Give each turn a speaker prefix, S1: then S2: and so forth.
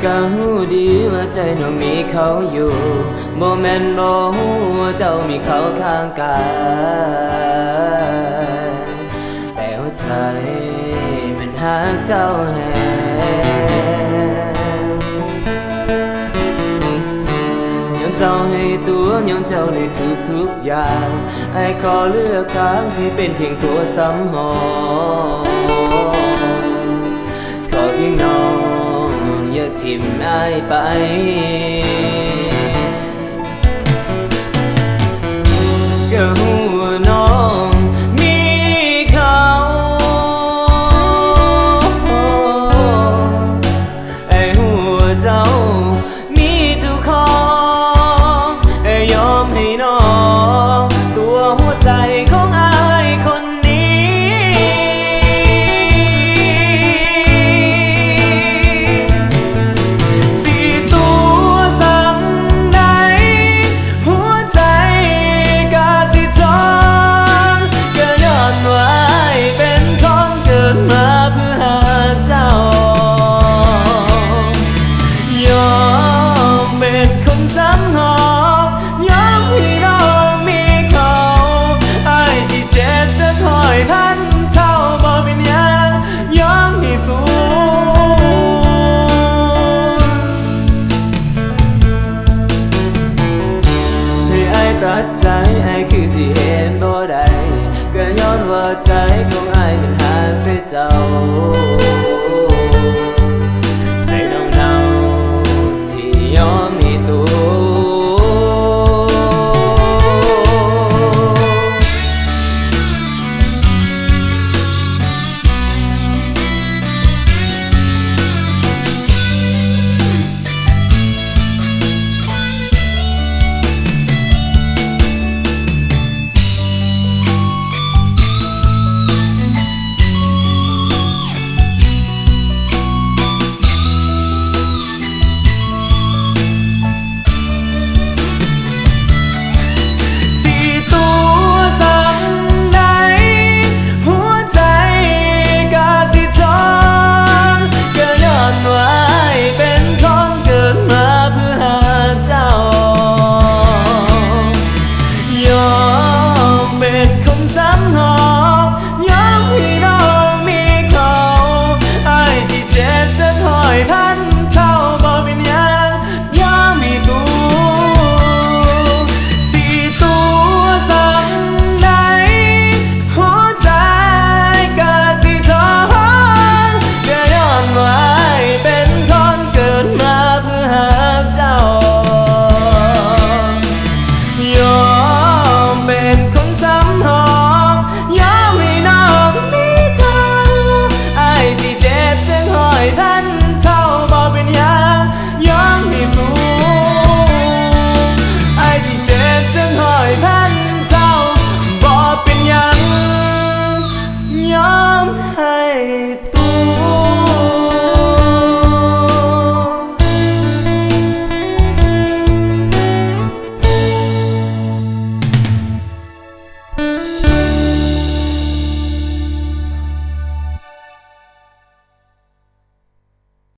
S1: ก็หูดีว่าใจน้องมีเขาอยู่บ่แม่นบ่ฮู้ว่าเจ้ามีเขาข้างกายแต่หัวใจมันหากเจ้าแฮงยอมเจ้าให้ตัวยอมเจ้าในทุกอย่างไอ้ขอเลือกทางที่เป็นเพียงตัวสำรองขอเพียงน้องอย่าทิ่มอ้ายไป